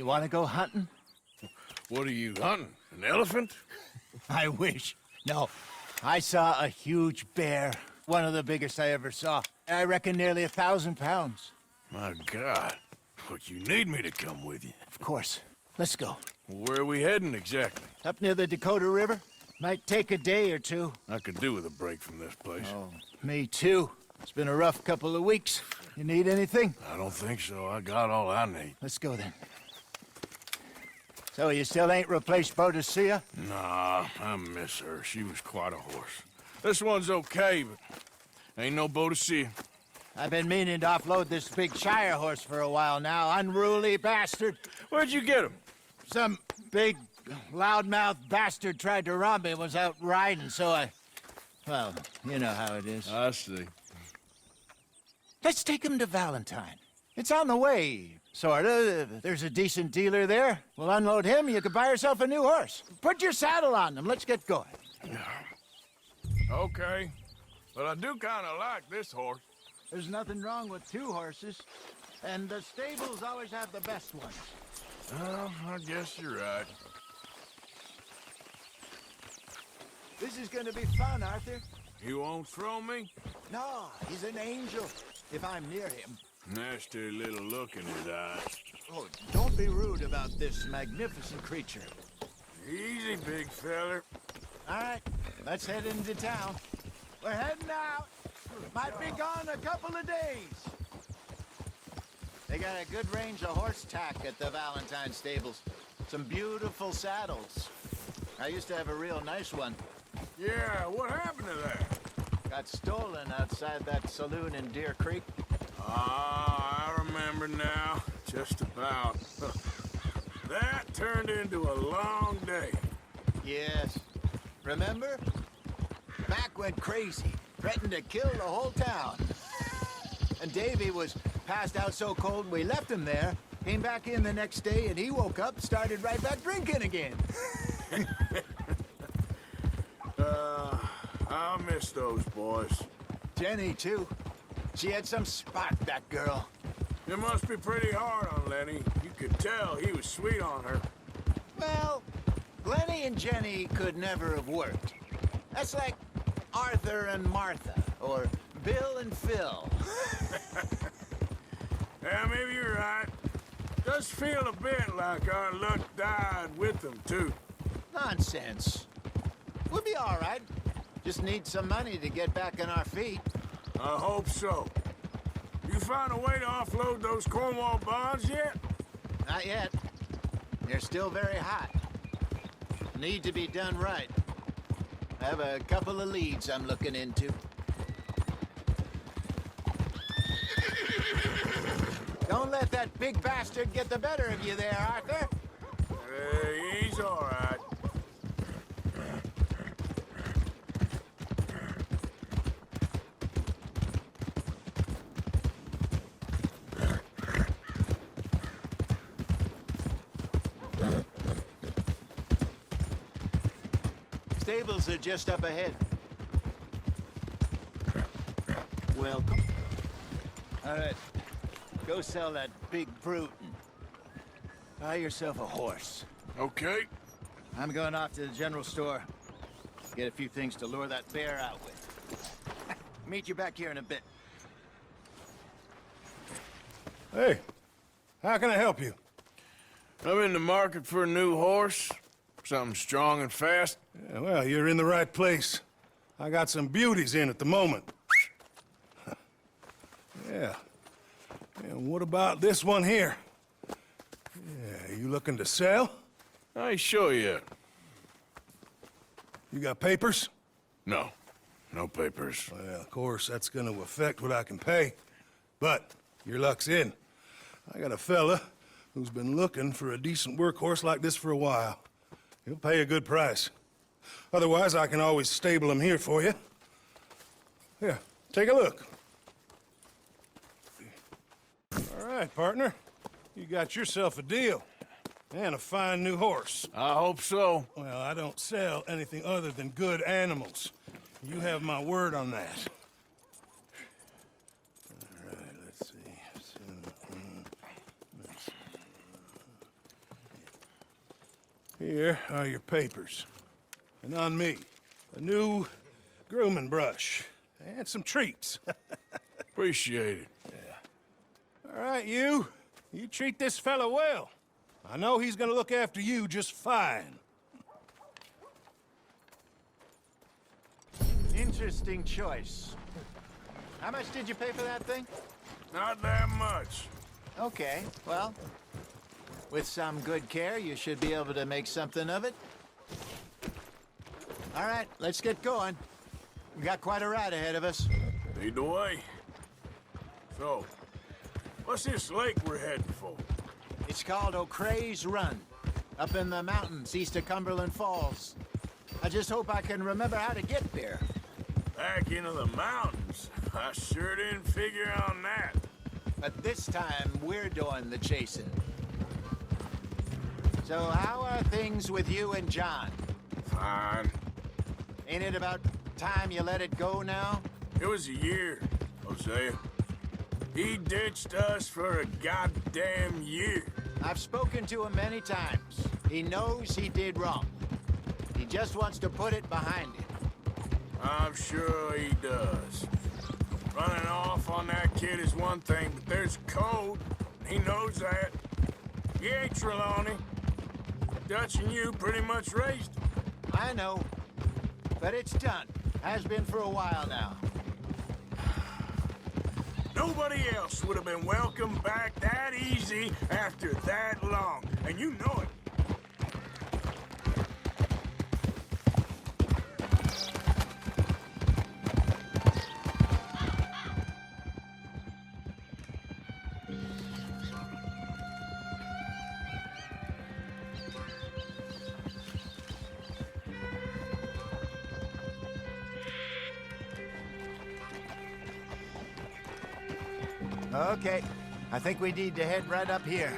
want to go hunting? What are you hunting? An elephant? I wish. No, I saw a huge bear. One of the biggest I ever saw. I reckon nearly 1,000 pounds. My God. But you need me to come with you. Of course. Let's go. Where are we heading exactly? Up near the Dakota River. Might take a day or two. I could do with a break from this place. Oh, me too. It's been a rough couple of weeks. You need anything? I don't think so. I got all I need. Let's go then. So you still ain't replaced Boadicea? Nah, I miss her. She was quite a horse. This one's okay, but ain't no Boadicea. I've been meaning to offload this big Shire horse for a while now. Unruly bastard. Where'd you get him? Some big, loudmouth bastard tried to rob me and was out riding, so I... Well, you know how it is. I see. Let's take him to Valentine. It's on the way, sorta. There's a decent dealer there. We'll unload him, you can buy yourself a new horse. Put your saddle on them, let's get going. Okay. But I do kind of like this horse. There's nothing wrong with two horses, and the stables always have the best ones. Well, I guess you're right. This is gonna be fun, Arthur. You won't throw me? No, he's an angel, if I'm near him. Nasty little look in his eyes. Oh, don't be rude about this magnificent creature. Easy, big feller. All right, let's head into town. We're heading out. Might be gone a couple of days. They got a good range of horse tack at the Valentine stables. Some beautiful saddles. I used to have a real nice one. Yeah, what happened to that? Got stolen outside that saloon in Deer Creek. Ah, I remember now. Just about. That turned into a long day. Yes. Remember? Mac went crazy. Threatened to kill the whole town. And Davy was passed out so cold we left him there. Came back in the next day and he woke up, started right back drinking again. I miss those boys. Jenny, too. She had some spot, that girl. It must be pretty hard on Lenny. You could tell he was sweet on her. Well, Glenny and Jenny could never have worked. That's like Arthur and Martha, or Bill and Phil. Yeah, maybe you're right. Does feel a bit like our luck died with them, too. Nonsense. We'll be all right. Just need some money to get back on our feet. I hope so. You find a way to offload those Cornwall bonds yet? Not yet. They're still very hot. Need to be done right. I have a couple of leads I'm looking into. Don't let that big bastard get the better of you there, Arthur. He's all right. Stables are just up ahead. Welcome. All right, go sell that big brute and buy yourself a horse. Okay. I'm going off to the general store. Get a few things to lure that bear out with. Meet you back here in a bit. Hey, how can I help you? I'm in the market for a new horse. Something strong and fast. Yeah, well, you're in the right place. I got some beauties in at the moment. Yeah. And what about this one here? Yeah, you looking to sell? I ain't sure yet. You got papers? No. No papers. Well, of course, that's gonna affect what I can pay. But your luck's in. I got a fella who's been looking for a decent workhorse like this for a while. He'll pay a good price. Otherwise, I can always stable him here for you. Here, take a look. All right, partner. You got yourself a deal. And a fine new horse. I hope so. Well, I don't sell anything other than good animals. You have my word on that. All right, let's see. Here are your papers. And on me, a new grooming brush and some treats. Appreciate it. All right, you. You treat this fella well. I know he's gonna look after you just fine. Interesting choice. How much did you pay for that thing? Not that much. Okay, well, with some good care, you should be able to make something of it. All right, let's get going. We got quite a ride ahead of us. Lead the way. So, what's this lake we're heading for? It's called O'Creagh's Run, up in the mountains east of Cumberland Falls. I just hope I can remember how to get there. Back into the mountains? I sure didn't figure on that. But this time, we're doing the chasing. So how are things with you and John? Fine. Ain't it about time you let it go now? It was a year, Hosea. He ditched us for a goddamn year. I've spoken to him many times. He knows he did wrong. He just wants to put it behind him. I'm sure he does. Running off on that kid is one thing, but there's code. He knows that. He ain't Trelawney. Dutch and you pretty much raised him. I know. But it's done. Has been for a while now. Nobody else would have been welcomed back that easy after that long, and you know it. Okay. I think we need to head right up here.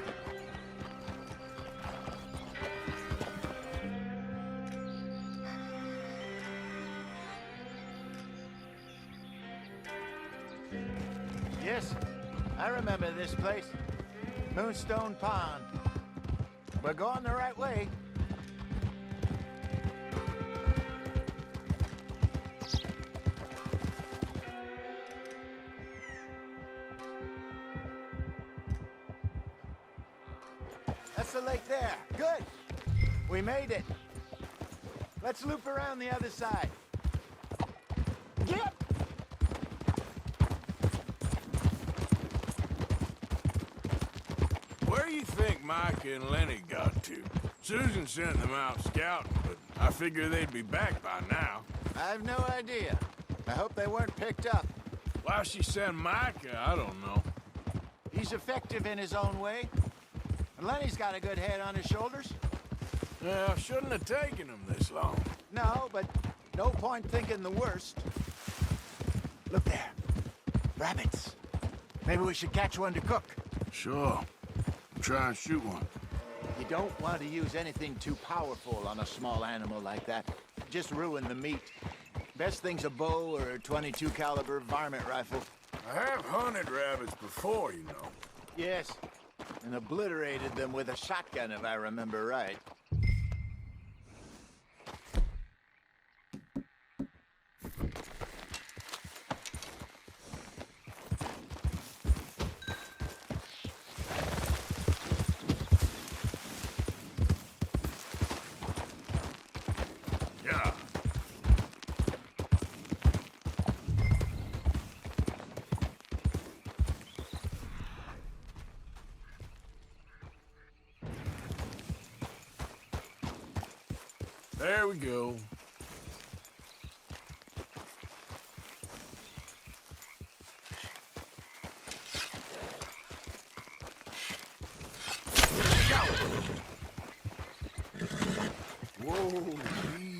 Yes, I remember this place. Moonstone Pond. We're going the right way. That's the lake there. Good. We made it. Let's loop around the other side. Yep. Where do you think Micah and Lenny got to? Susan sent them out scouting, but I figure they'd be back by now. I have no idea. I hope they weren't picked up. Why she sent Micah, I don't know. He's effective in his own way. And Lenny's got a good head on his shoulders. Yeah, shouldn't have taken him this long. No, but no point thinking the worst. Look there. Rabbits. Maybe we should catch one to cook. Sure. Try and shoot one. You don't want to use anything too powerful on a small animal like that. Just ruin the meat. Best thing's a bow or a .22 caliber varmint rifle. I have hunted rabbits before, you know. Yes, and obliterated them with a shotgun, if I remember right. Yeah. There we go. Whoa, easy.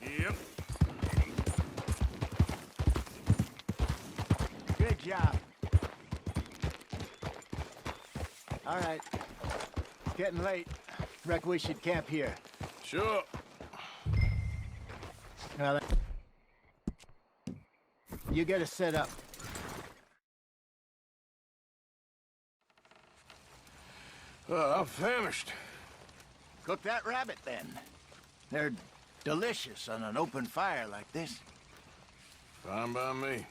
Yep. Good job. All right. Getting late. Reckon we should camp here. Sure. Well, you get us set up. Well, I'm famished. Cook that rabbit, then. They're delicious on an open fire like this. Fine by me.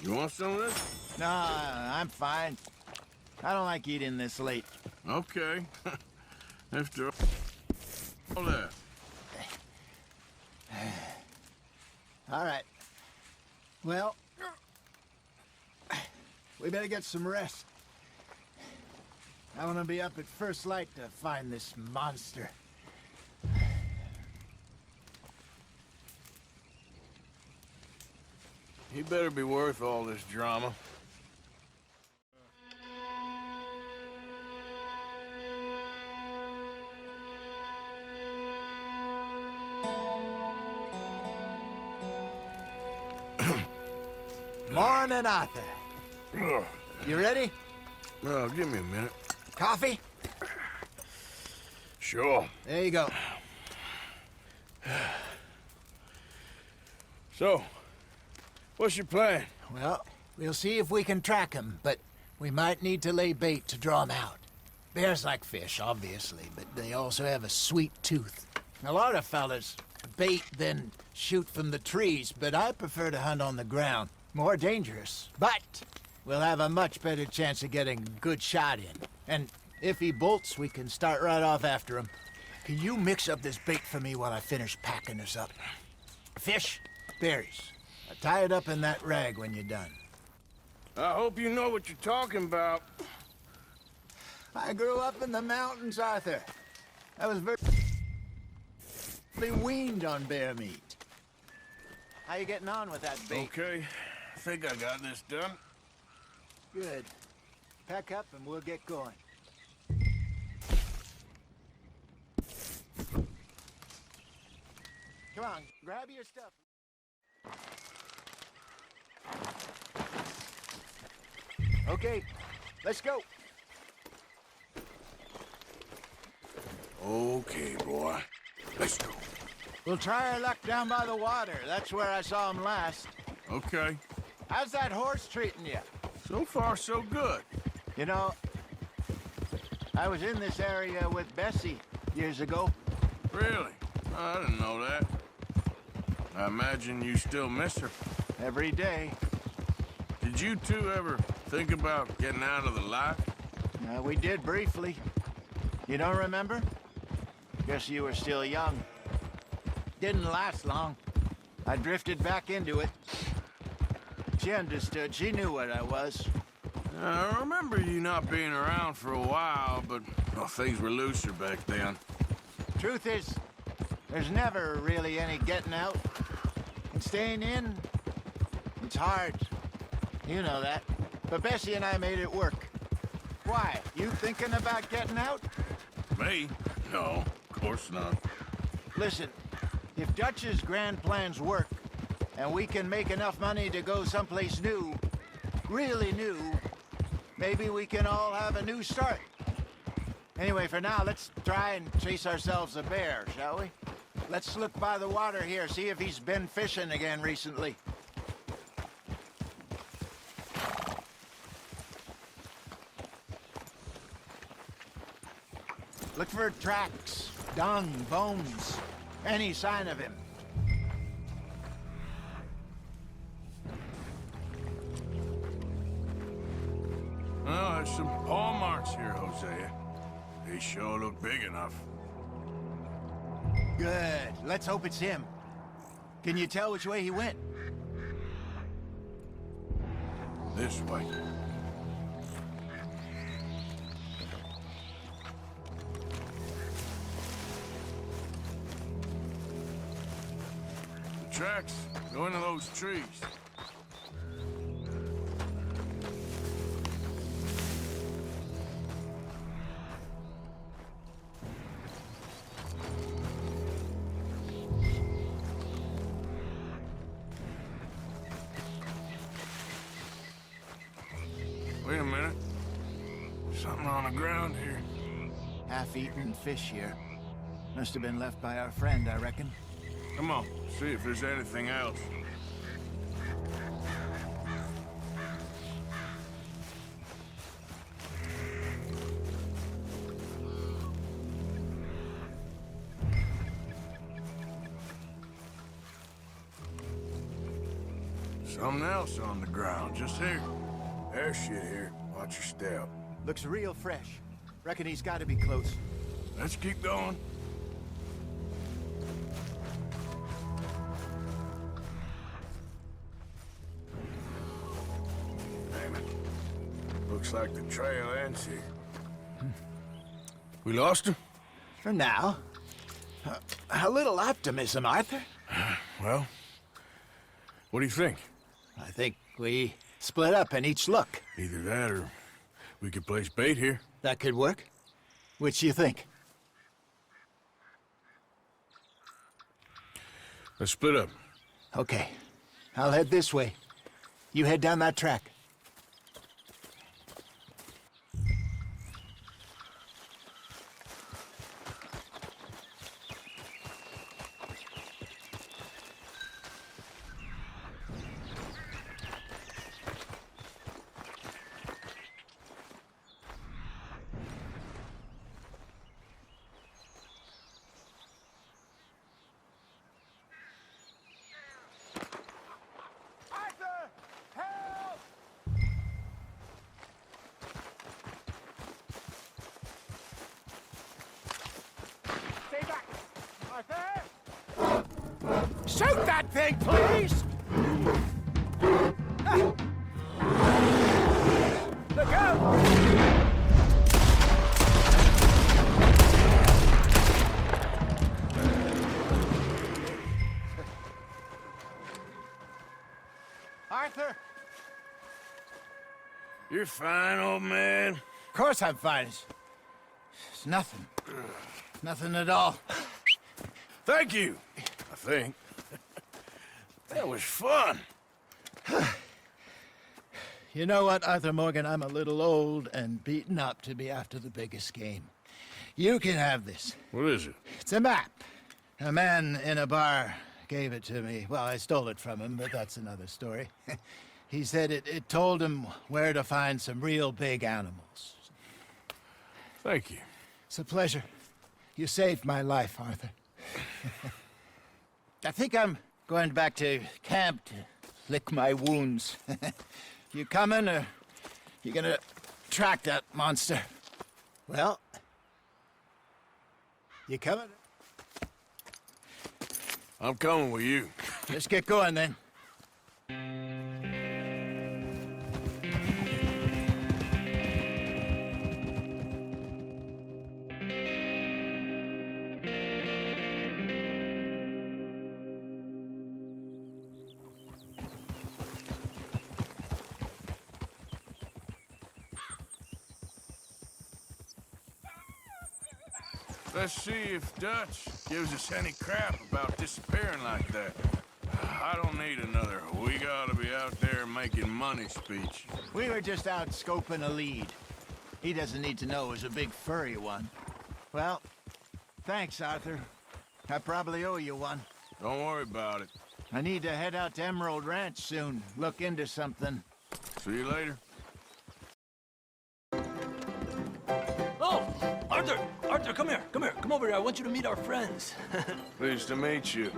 You want some of this? No, I'm fine. I don't like eating this late. Okay. After all that. All right. Well, we better get some rest. I want to be up at first light to find this monster. He better be worth all this drama. Morning, Arthur. Ugh. You ready? Well, give me a minute. Coffee? Sure. There you go. So, what's your plan? Well, we'll see if we can track him, but we might need to lay bait to draw him out. Bears like fish, obviously, but they also have a sweet tooth. A lot of fellas bait, then shoot from the trees, but I prefer to hunt on the ground. More dangerous, but we'll have a much better chance of getting a good shot in. And if he bolts, we can start right off after him. Can you mix up this bait for me while I finish packing this up? Fish, berries. Tie it up in that rag when you're done. I hope you know what you're talking about. I grew up in the mountains, Arthur. I was very weaned on bear meat. How you getting on with that bait? Okay, I think I got this done. Good. Pack up and we'll get going. Come on, grab your stuff. Okay, let's go. Okay, boy. Let's go. We'll try our luck down by the water. That's where I saw him last. Okay. How's that horse treating you? So far, so good. You know, I was in this area with Bessie years ago. Really? I didn't know that. I imagine you still miss her. Every day. Did you two ever think about getting out of the life? We did briefly. You don't remember? Guess you were still young. Didn't last long. I drifted back into it. She understood. She knew what I was. I remember you not being around for a while, but well, things were looser back then. Truth is, there's never really any getting out. And staying in, it's hard. You know that. But Bessie and I made it work. Why? You thinking about getting out? Me? No, of course not. Listen, if Dutch's grand plans work, and we can make enough money to go someplace new, really new, maybe we can all have a new start. Anyway, for now, let's try and chase ourselves a bear, shall we? Let's look by the water here, see if he's been fishing again recently. Look for tracks, dung, bones, any sign of him. Well, there's some paw marks here, Hosea. They sure look big enough. Good. Let's hope it's him. Can you tell which way he went? This way. The tracks go into those trees. Wait a minute. Something on the ground here. Half-eaten fish here. Must have been left by our friend, I reckon. Come on, see if there's anything else. Something else on the ground, just here. There's shit here. Watch your step. Looks real fresh. Reckon he's got to be close. Let's keep going. Damn it. Looks like the trail ends here. We lost him? For now. A little optimism, Arthur. Well, what do you think? I think we split up and each look. Either that or we could place bait here. That could work. Which do you think? Let's split up. Okay. I'll head this way. You head down that track. Shoot that thing, please! Look out! Arthur! You're fine, old man. Of course I'm fine. It's nothing. Nothing at all. Thank you, I think. That was fun. You know what, Arthur Morgan? I'm a little old and beaten up to be after the biggest game. You can have this. What is it? It's a map. A man in a bar gave it to me. Well, I stole it from him, but that's another story. He said it told him where to find some real big animals. Thank you. It's a pleasure. You saved my life, Arthur. I think I'm going back to camp to lick my wounds. You coming, or you gonna track that monster? Well, you coming? I'm coming with you. Let's get going, then. Let's see if Dutch gives us any crap about disappearing like that. I don't need another "we gotta be out there making money" speech. We were just out scoping a lead. He doesn't need to know it was a big furry one. Well, thanks, Arthur. I probably owe you one. Don't worry about it. I need to head out to Emerald Ranch soon. Look into something. See you later. Oh, Arthur! Arthur, come here, come here. Come over here. I want you to meet our friends. Pleased to meet you.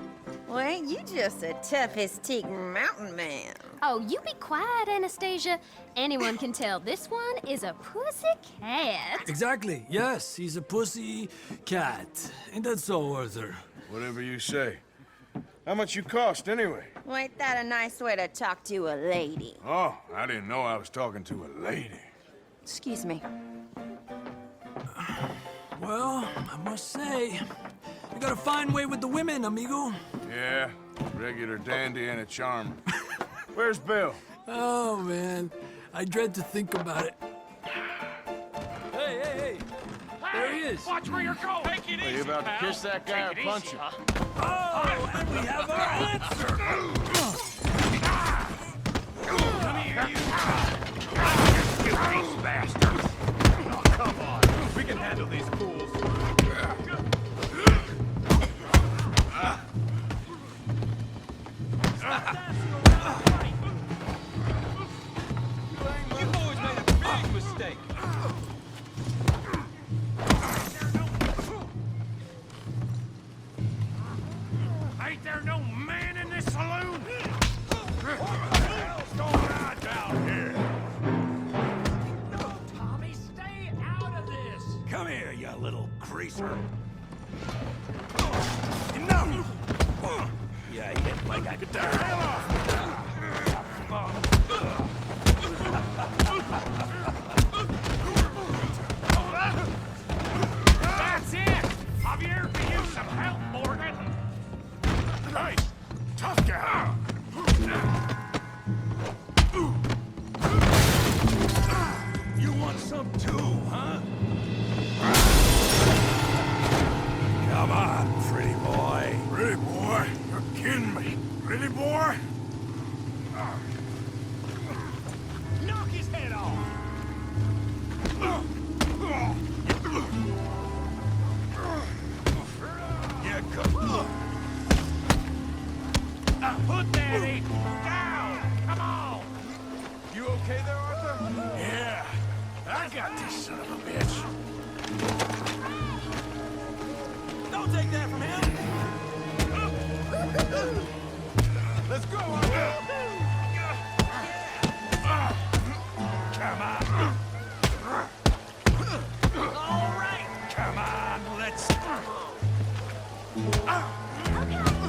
Well, ain't you just a toughest-teak mountain man? Oh, you be quiet, Anastasia. Anyone can tell this one is a pussy cat. Exactly. Yes, he's a pussy cat. Ain't that so, Arthur? Whatever you say. How much you cost, anyway? Well, ain't that a nice way to talk to a lady? Oh, I didn't know I was talking to a lady. Excuse me. Well, I must say, you got a fine way with the women, amigo. Yeah, regular dandy and a charmer. Where's Bill? Oh, man. I dread to think about it. Hey, hey, hey. There he is. Watch where you're going. Take it Are easy, you about to pal. kiss that guy or Take it punch easy, him? Oh, and we have our answer. Come here, you. sir. Enough! Yeah, he hit like I could die. Hell off! That's it! Javier, can use some help, Morgan. Hey, tough guy! You want some too, huh? Come on, pretty boy. Pretty boy? You're kidding me. Pretty boy? Knock his head off! Yeah, come on. Put that ape down! Come on! You okay there, Arthur? Yeah. I got this son of a bitch. Don't take that from him! Let's go, Arthur. Come on! All right! Come on, let's...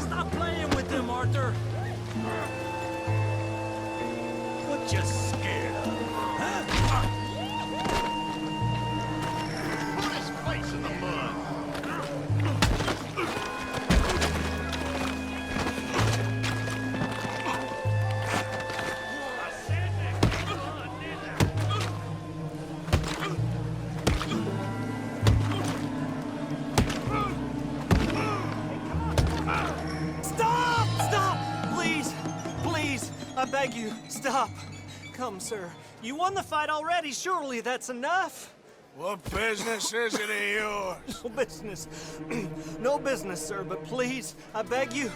Stop playing with them, Arthur! What you scared of, huh? Put his face in the mud. Stop! Stop! Please! Please! I beg you, stop! Come, sir. You won the fight already. Surely that's enough. What business is it of yours? No business. No business, sir, but please, I beg you.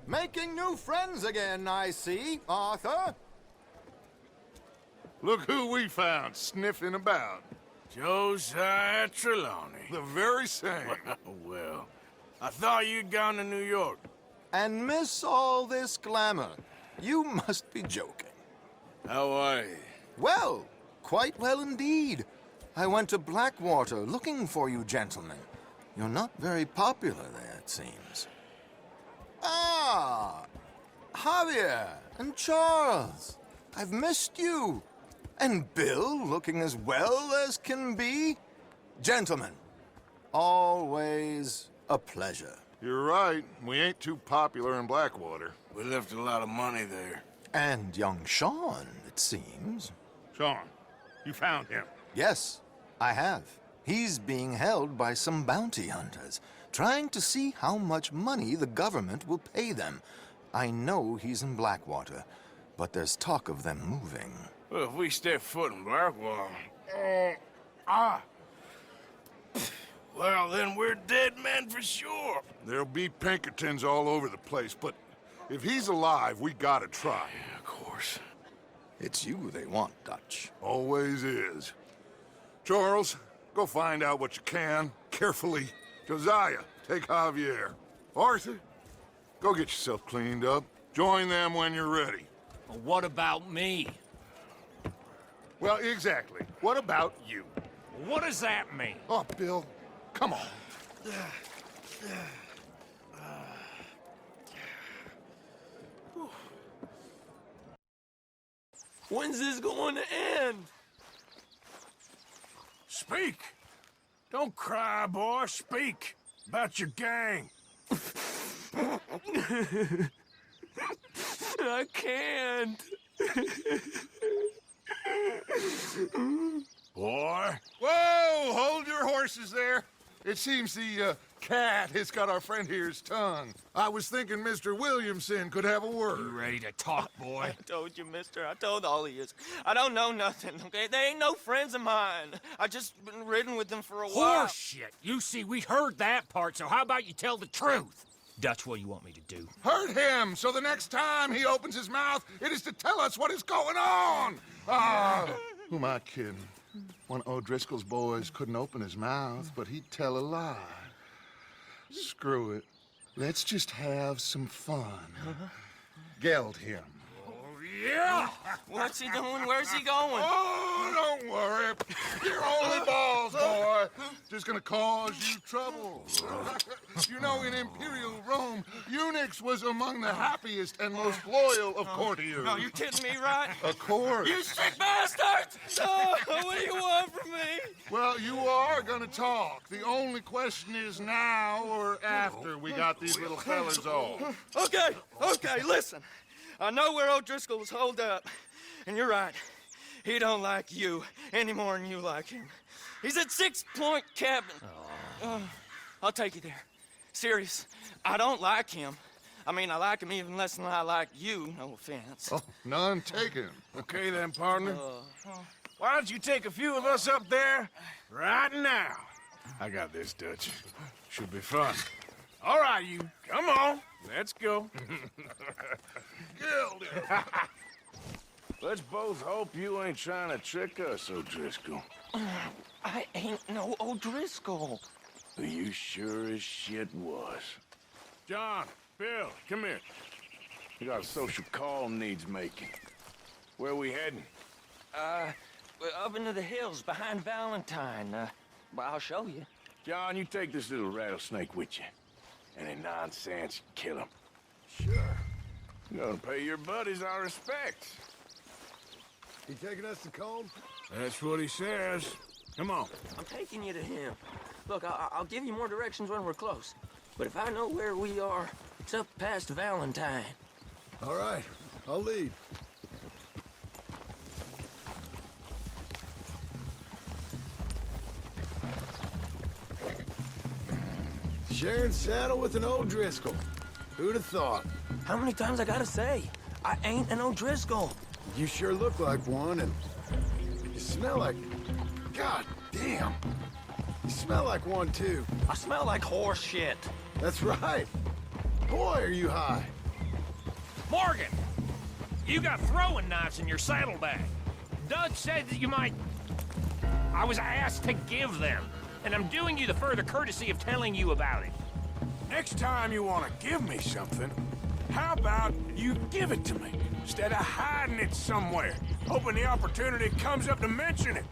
Making new friends again, I see, Arthur. Look who we found sniffing about. Josiah Trelawney. The very same. Well, I thought you'd gone to New York. And miss all this glamour. You must be joking. How are you? Well, quite well indeed. I went to Blackwater looking for you gentlemen. You're not very popular there, it seems. Ah, Javier and Charles. I've missed you. And Bill looking as well as can be. Gentlemen, always a pleasure. You're right. We ain't too popular in Blackwater. We left a lot of money there. And young Sean, it seems. Sean, you found him. Yes, I have. He's being held by some bounty hunters, trying to see how much money the government will pay them. I know he's in Blackwater, but there's talk of them moving. Well, if we step foot in Blackwater... Well, then we're dead men for sure. There'll be Pinkertons all over the place, but if he's alive, we gotta try. Yeah, of course. It's you they want, Dutch. Always is. Charles, go find out what you can, carefully. Josiah, take Javier. Arthur, go get yourself cleaned up. Join them when you're ready. What about me? Well, exactly. What about you? What does that mean? Oh, Bill, come on. When's this going to end? Speak. Don't cry, boy. Speak about your gang. I can't. Boy. Whoa, hold your horses there. It seems the cat has got our friend here's tongue. I was thinking Mr. Williamson could have a word. You ready to talk, boy? I told you, mister. I told all of you. I don't know nothing, okay? They ain't no friends of mine. I just been ridden with them for a while. Horse shit. You see, we heard that part, so how about you tell the truth? Dutch, what do you want me to do? Hurt him, so the next time he opens his mouth, it is to tell us what is going on. Ah, who am I kidding? One of O'Driscoll's boys couldn't open his mouth, but he'd tell a lie. Screw it. Let's just have some fun. Geld him. Oh, Yeah! What's he doing? Where's he going? Oh, don't worry. You're only balls, boy. Just gonna cause you trouble. You know, in Imperial Rome, eunuchs was among the happiest and most loyal of courtiers. No, you're kidding me, right? Of course. You sick bastards! Oh, what do you want from me? Well, you are gonna talk. The only question is now or after we got these little fellas off. Okay, listen. I know where O'Driscoll was holed up, and you're right. He don't like you any more than you like him. He's at 6 Point Cabin. I'll take you there. Serious, I don't like him. I mean, I like him even less than I like you, no offense. Oh, none taken. Okay then, partner. Why don't you take a few of us up there right now? I got this, Dutch. Should be fun. All right, you. Come on. Let's go. Gildy. Let's both hope you ain't trying to trick us, O'Driscoll. I ain't no O'Driscoll. You sure as shit was. John, Bill, come here. We got a social call needs making. Where we heading? Up into the hills behind Valentine. Well, I'll show you. John, you take this little rattlesnake with you. Any nonsense, kill him. Sure. You gotta pay your buddies our respects. He taking us to Combe? That's what he says. Come on. I'm taking you to him. Look, I'll give you more directions when we're close. But if I know where we are, it's up past Valentine. All right, I'll lead. Sharing saddle with an O'Driscoll. Who'd have thought? How many times I gotta say? I ain't an O'Driscoll. You sure look like one, and you smell like... God damn. You smell like one, too. I smell like horse shit. That's right. Boy, are you high. Morgan! You got throwing knives in your saddlebag. Dutch said that you might... I was asked to give them, and I'm doing you the further courtesy of telling you about it. Next time you want to give me something, how about you give it to me, instead of hiding it somewhere, hoping the opportunity comes up to mention it?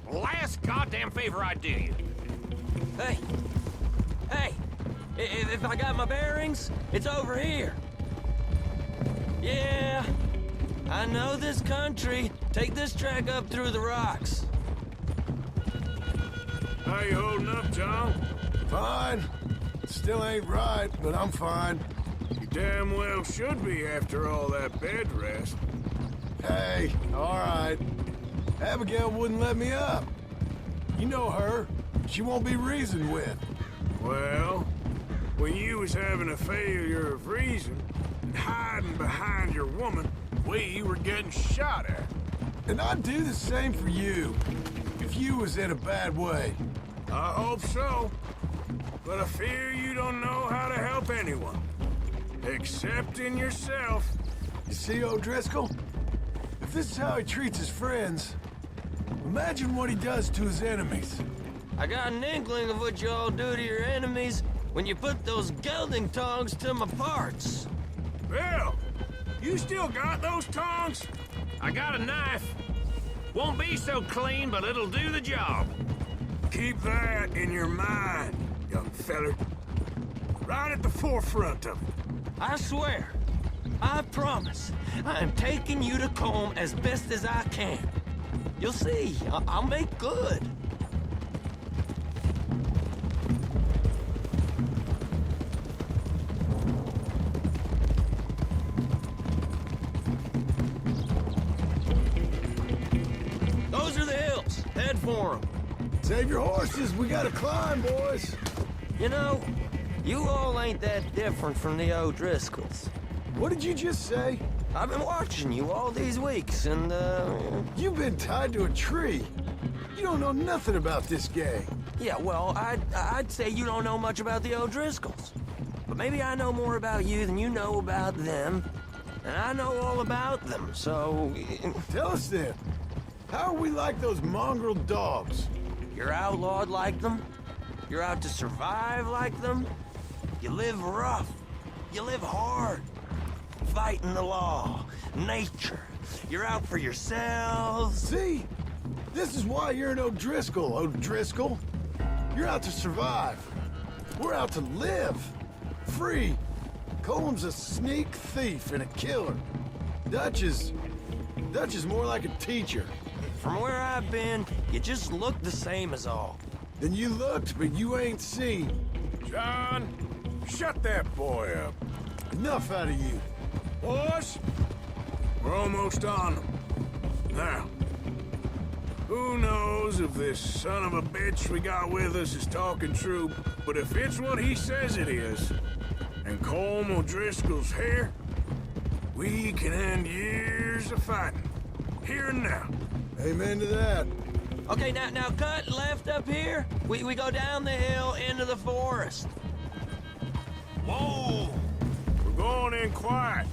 Last goddamn favor I do you. Hey! If I got my bearings, it's over here. Yeah, I know this country. Take this track up through the rocks. How you holding up, John? Fine. Still ain't right, but I'm fine. You damn well should be after all that bed rest. Hey, all right. Abigail wouldn't let me up. You know her. She won't be reasoned with. Well, when you was having a failure of reason and hiding behind your woman, we were getting shot at. And I'd do the same for you, if you was in a bad way. I hope so. But I fear you don't know how to help anyone. Except in yourself. You see, O'Driscoll? If this is how he treats his friends, imagine what he does to his enemies. I got an inkling of what you all do to your enemies when you put those gelding tongs to my parts. Bill, you still got those tongs? I got a knife. Won't be so clean, but it'll do the job. Keep that in your mind, young feller. Right at the forefront of it. I swear, I promise, I am taking you to Combe as best as I can. You'll see, I'll make good. Those are the hills. Head for them. Save your horses, we gotta climb, boys. You know, you all ain't that different from the O'Driscolls. What did you just say? I've been watching you all these weeks, and, You've been tied to a tree. You don't know nothing about this gang. yeah, well, I'd say you don't know much about the O'Driscolls. But maybe I know more about you than you know about them. And I know all about them, so... Tell us then, how are we like those mongrel dogs? You're outlawed like them? You're out to survive like them? You live rough. You live hard. Fighting the law, nature, You're out for yourselves. See? This is why you're an O'Driscoll, O'Driscoll. You're out to survive. We're out to live. Free. Colm's a sneak thief and a killer. Dutch is more like a teacher. From where I've been, you just look the same as all. Then you looked, but you ain't seen. John, shut that boy up. Enough out of you. Boys, we're almost on them. Now, who knows if this son of a bitch we got with us is talking true, but if it's what he says it is, and Colm O'Driscoll's here, we can end years of fighting. Here and now. Amen to that. Okay, now cut left up here. We go down the hill into the forest. Whoa! We're going in quiet,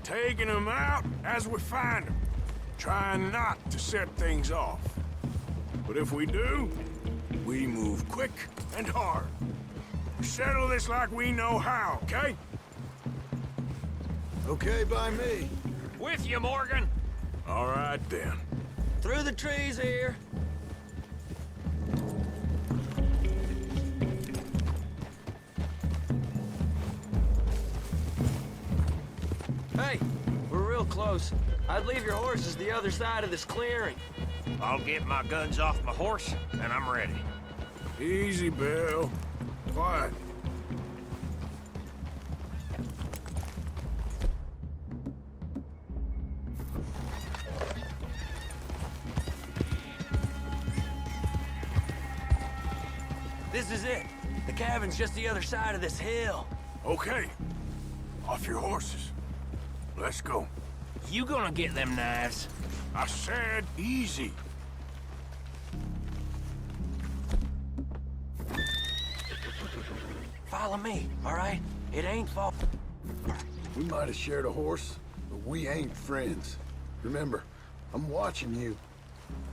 taking them out as we find them, trying not to set things off. But if we do, we move quick and hard. Settle this like we know how, okay? Okay by me. With you, Morgan. All right, then. Through the trees here. Hey, we're real close. I'd leave your horses the other side of this clearing. I'll get my guns off my horse, and I'm ready. Easy, Bill. Quiet. This is it. The cabin's just the other side of this hill. Okay. Off your horses. Let's go. You gonna get them knives? I said easy. Follow me, all right? It ain't far. We might have shared a horse, but we ain't friends. Remember, I'm watching you.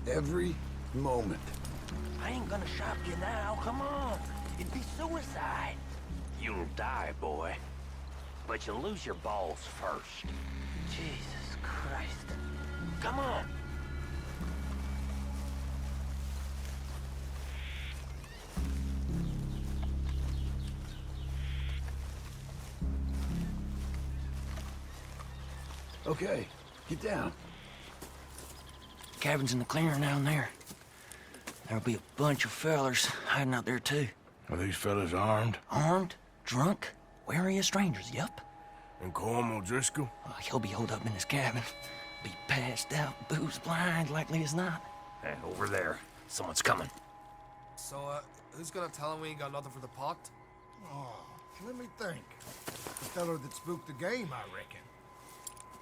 Every moment. I ain't gonna shop you now, come on. It'd be suicide. You'll die, boy. But you'll lose your balls first. Jesus Christ. Come on. Okay, get down. Cabin's in the clearing down there. There'll be a bunch of fellers hiding out there, too. Are these fellas armed? Armed, drunk, wary of strangers, yup. And Colm O'Driscoll? He'll be holed up in his cabin. Be passed out, booze blind, likely as not. And over there, someone's coming. So, who's gonna tell him we ain't got nothing for the pot? Oh, let me think. The feller that spooked the game, I reckon.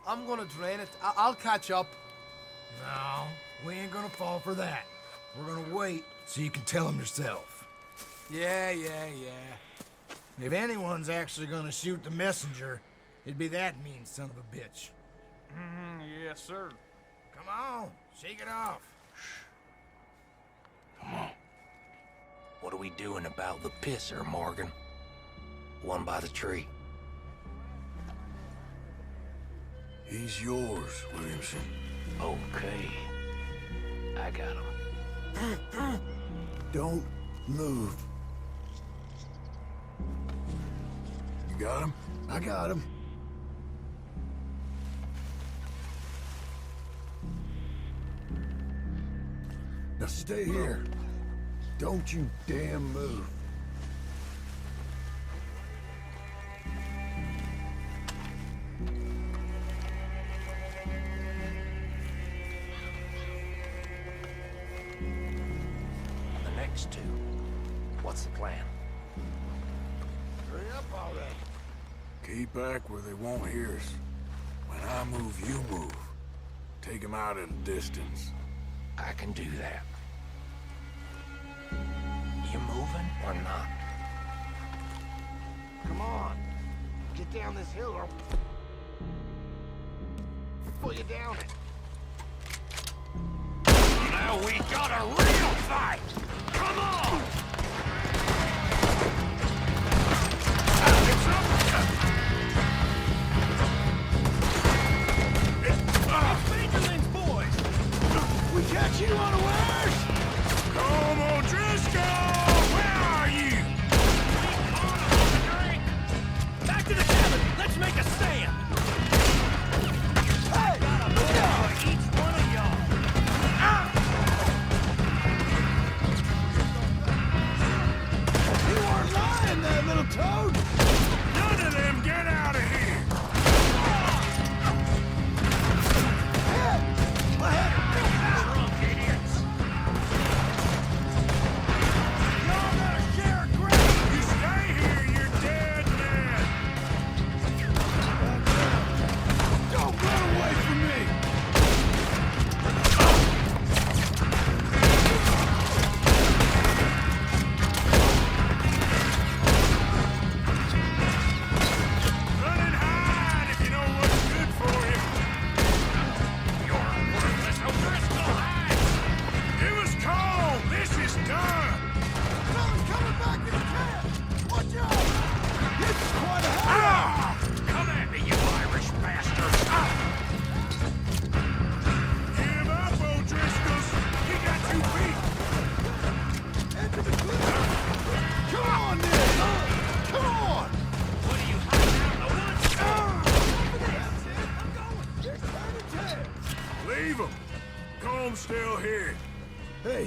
I'm gonna drain it. I'll catch up. No, we ain't gonna fall for that. We're gonna wait so you can tell him yourself. Yeah. If anyone's actually gonna shoot the messenger, it'd be that mean son of a bitch. Yes, sir. Come on, shake it off. Come on. What are we doing about the pisser, Morgan? One by the tree. He's yours, Williamson. Okay. I got him. Don't move. You got him? I got him. Now stay here. Don't you damn move. The next two. What's the plan? Hurry up already. Keep back where they won't hear us. When I move, you move. Take him out at a distance. I can do that. You moving or not? Come on. Get down this hill or pull you down it. Now we got a real fight! Come on! It's up! still here. Hey,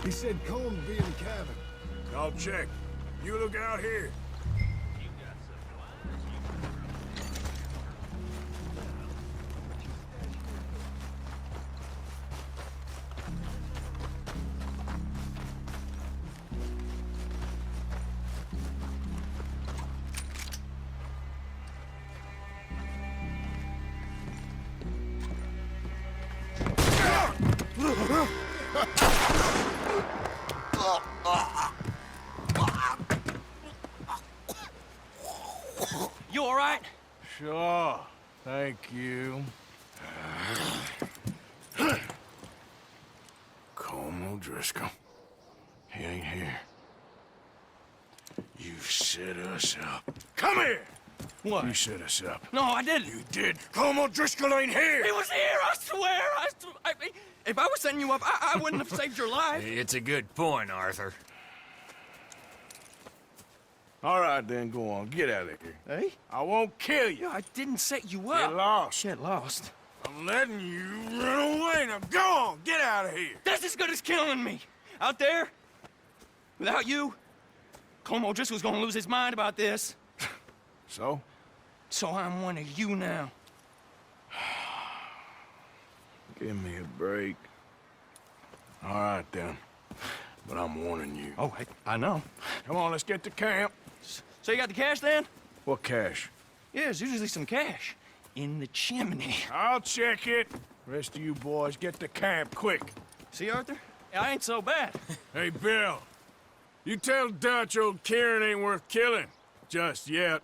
he said Colm would be in the cabin. I'll check. You look out here. You all right? Sure. Thank you. Colm O'Driscoll. He ain't here. You set us up. Come here! What? You set us up. No, I didn't. You did. Colm O'Driscoll ain't here! He was here, I swear! If I was setting you up, I wouldn't have saved your life. It's a good point, Arthur. All right, then, go on. Get out of here. Hey? I won't kill you. I didn't set you up. Get lost. Get lost. I'm letting you run away. Now go on. Get out of here. That's as good as killing me. Out there, without you, Colm O'Driscoll's gonna lose his mind about this. So? So I'm one of you now. Give me a break. All right, then. But I'm warning you. Oh, I know. Come on, let's get to camp. So you got the cash then? What cash? Yeah, there's usually some cash in the chimney. I'll check it. Rest of you boys, get to camp, quick. See, Arthur? I ain't so bad. Hey, Bill. You tell Dutch old Kieran ain't worth killing. Just yet.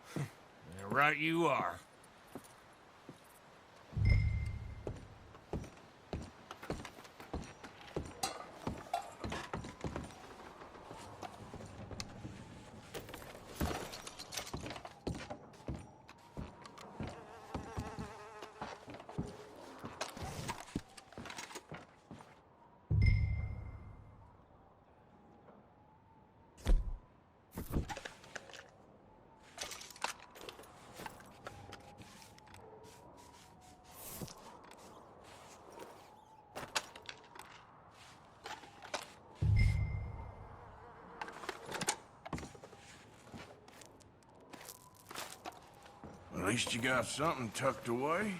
Right you are. At least you got something tucked away.